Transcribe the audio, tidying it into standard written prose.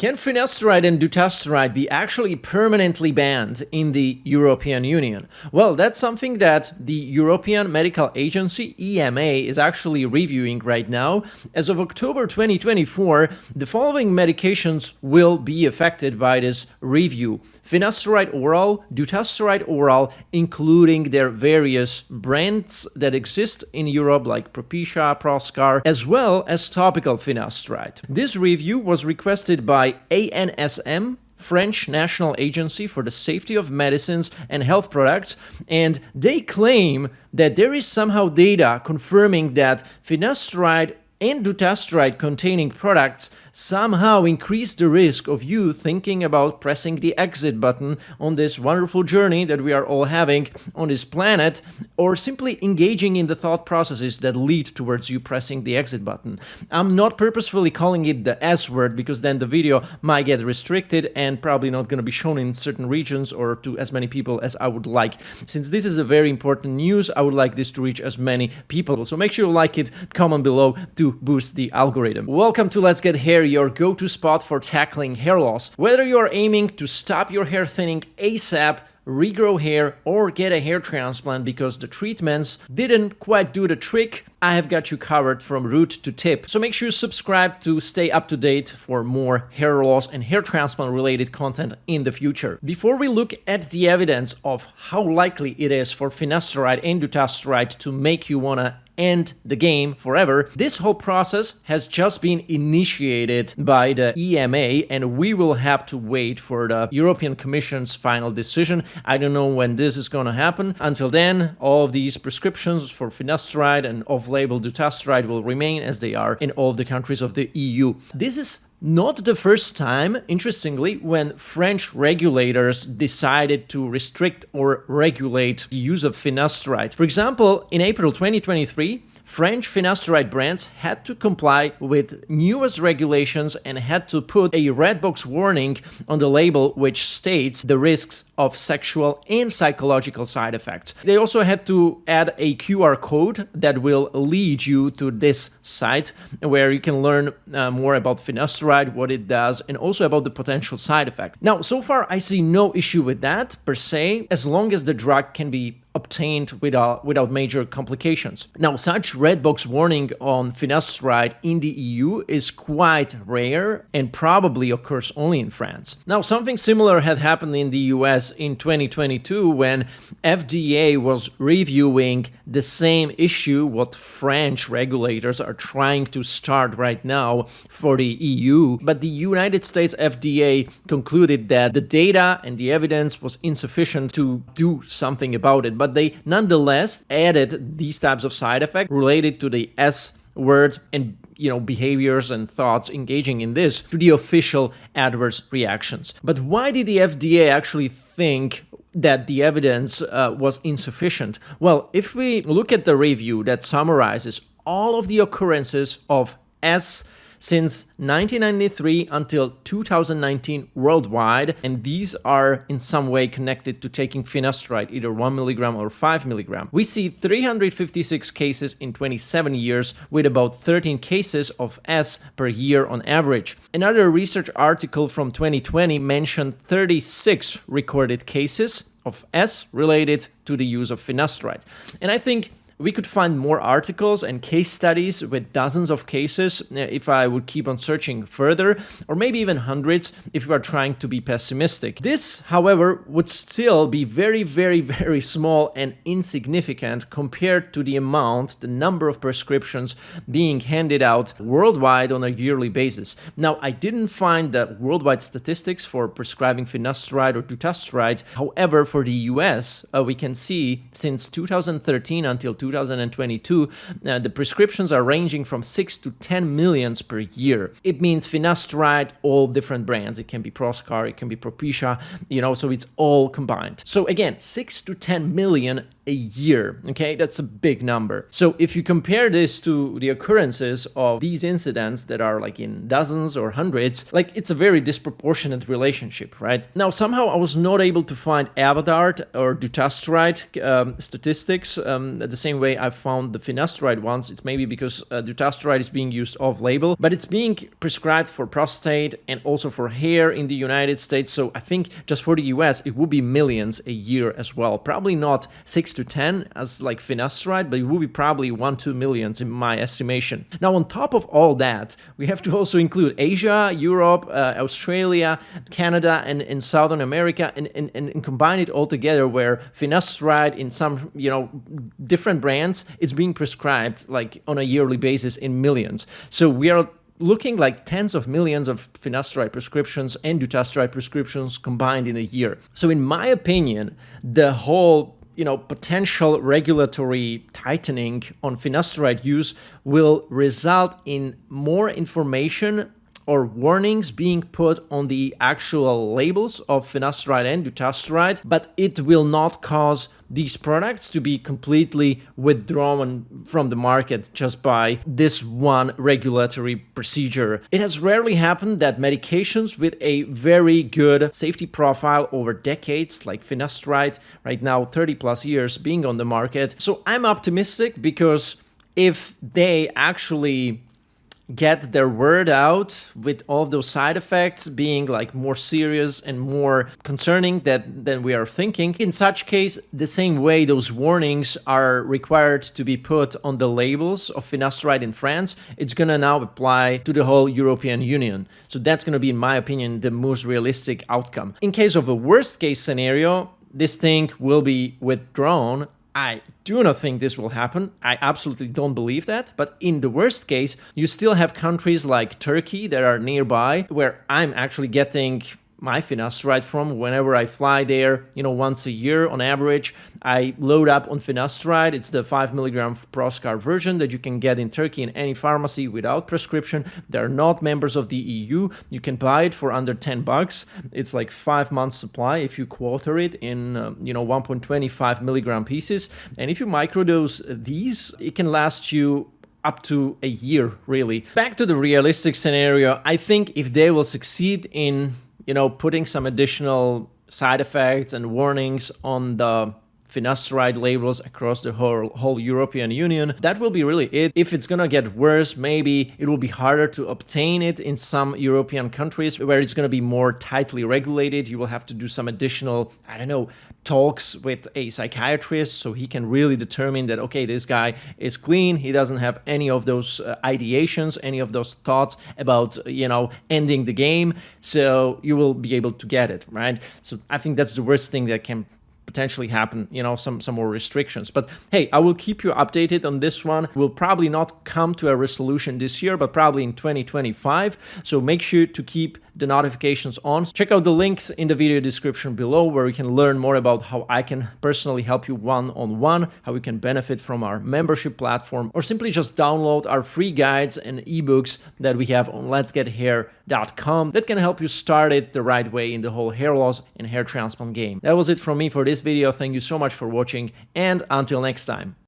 Can finasteride and dutasteride be actually permanently banned in the European Union? Well, that's something that the European Medical Agency, EMA, is actually reviewing right now. As of October 2024, the following medications will be affected by this review: finasteride oral, dutasteride oral, including their various brands that exist in Europe like Propecia, Proscar, as well as topical finasteride. This review was requested by ANSM, French National Agency for the Safety of Medicines and Health Products, and they claim that there is somehow data confirming that finasteride and dutasteride containing products somehow increase the risk of you thinking about pressing the exit button on this wonderful journey that we are all having on this planet, or simply engaging in the thought processes that lead towards you pressing the exit button. I'm not purposefully calling it the S word because then the video might get restricted and probably not going to be shown in certain regions or to as many people as I would like. Since this is a very important news, I would like this to reach as many people. So make sure you like it, comment below to boost the algorithm. Welcome to Let's Get Hair, your go-to spot for tackling hair loss. Whether you are aiming to stop your hair thinning ASAP, regrow hair, or get a hair transplant because the treatments didn't quite do the trick, I have got you covered from root to tip. So make sure you subscribe to stay up to date for more hair loss and hair transplant related content in the future. Before we look at the evidence of how likely it is for finasteride and dutasteride to make you wanna end the game forever, this whole process has just been initiated by the EMA and we will have to wait for the European Commission's final decision. I don't know when this is going to happen. Until then, all of these prescriptions for finasteride and off-label dutasteride will remain as they are in all of the countries of the EU. This is not the first time, interestingly, when French regulators decided to restrict or regulate the use of finasteride. For example, in April 2023, French finasteride brands had to comply with newest regulations and had to put a red box warning on the label which states the risks of sexual and psychological side effects. They also had to add a QR code that will lead you to this site where you can learn more about finasteride, what it does, and also about the potential side effects. Now, so far I see no issue with that per se, as long as the drug can be obtained without major complications. Now, such red box warning on finasteride in the EU is quite rare and probably occurs only in France. Now, something similar had happened in the US in 2022 when FDA was reviewing the same issue what French regulators are trying to start right now for the EU, but the United States FDA concluded that the data and the evidence was insufficient to do something about it. But they nonetheless added these types of side effects related to the S word and behaviors and thoughts engaging in this to the official adverse reactions. But why did the FDA actually think that the evidence was insufficient? Well, if we look at the review that summarizes all of the occurrences of S since 1993 until 2019 worldwide, and these are in some way connected to taking finasteride, either 1 milligram or 5 milligram. We see 356 cases in 27 years with about 13 cases of S per year on average. Another research article from 2020 mentioned 36 recorded cases of S related to the use of finasteride. And I think we could find more articles and case studies with dozens of cases if I would keep on searching further, or maybe even hundreds if we are trying to be pessimistic. This, however, would still be very, very, very small and insignificant compared to the number of prescriptions being handed out worldwide on a yearly basis. Now, I didn't find the worldwide statistics for prescribing finasteride or dutasteride. However, for the US, we can see since 2013 until 2022, the prescriptions are ranging from 6 to 10 millions per year. It means finasteride, all different brands. It can be Proscar, it can be Propecia, so it's all combined. So again, 6 to 10 million a year, okay? That's a big number. So if you compare this to the occurrences of these incidents that are like in dozens or hundreds, like it's a very disproportionate relationship, right? Now, somehow I was not able to find Avodart or dutasteride statistics the same way I found the finasteride ones. It's maybe because dutasteride is being used off-label, but it's being prescribed for prostate and also for hair in the United States. So I think just for the US, it would be millions a year as well. Probably not 6 to 10 as like finasteride, but it would be probably 1-2 millions in my estimation. Now, on top of all that, we have to also include Asia, Europe, Australia, Canada, and Southern America, and combine it all together, where finasteride in some, different brands is being prescribed like on a yearly basis in millions. So we are looking like tens of millions of finasteride prescriptions and dutasteride prescriptions combined in a year. So in my opinion, the whole potential regulatory tightening on finasteride use will result in more information or warnings being put on the actual labels of finasteride and dutasteride, but it will not cause these products to be completely withdrawn from the market just by this one regulatory procedure. It has rarely happened that medications with a very good safety profile over decades, like finasteride, right now 30 plus years being on the market. So I'm optimistic, because if they actually get their word out with all of those side effects being like more serious and more concerning than we are thinking, in such case, the same way those warnings are required to be put on the labels of finasteride in France, it's gonna now apply to the whole European Union. So that's gonna be, in my opinion, the most realistic outcome. In case of a worst case scenario, this thing will be withdrawn. I do not think this will happen. I absolutely don't believe that. But in the worst case, you still have countries like Turkey that are nearby, where I'm actually getting my finasteride from whenever I fly there, once a year on average. I load up on finasteride. It's the 5 milligram Proscar version that you can get in Turkey in any pharmacy without prescription. They're not members of the EU. You can buy it for under $10. It's like 5 months supply if you quarter it in 1.25 milligram pieces. And if you microdose these, it can last you up to a year, really. Back to the realistic scenario, I think if they will succeed in putting some additional side effects and warnings on the finasteride labels across the whole European Union, that will be really it. If it's gonna get worse, maybe it will be harder to obtain it in some European countries where it's gonna be more tightly regulated. You will have to do some additional, talks with a psychiatrist so he can really determine that, okay, this guy is clean, he doesn't have any of those ideations, any of those thoughts about, ending the game, so you will be able to get it, right? So I think that's the worst thing that can potentially happen, some more restrictions. But hey, I will keep you updated on this one. We'll probably not come to a resolution this year, but probably in 2025. So make sure to keep the notifications on. Check out the links in the video description below, where you can learn more about how I can personally help you one-on-one, how you can benefit from our membership platform, or simply just download our free guides and ebooks that we have on letsgethair.com that can help you start it the right way in the whole hair loss and hair transplant game. That was it from me for this video. Thank you so much for watching, and until next time.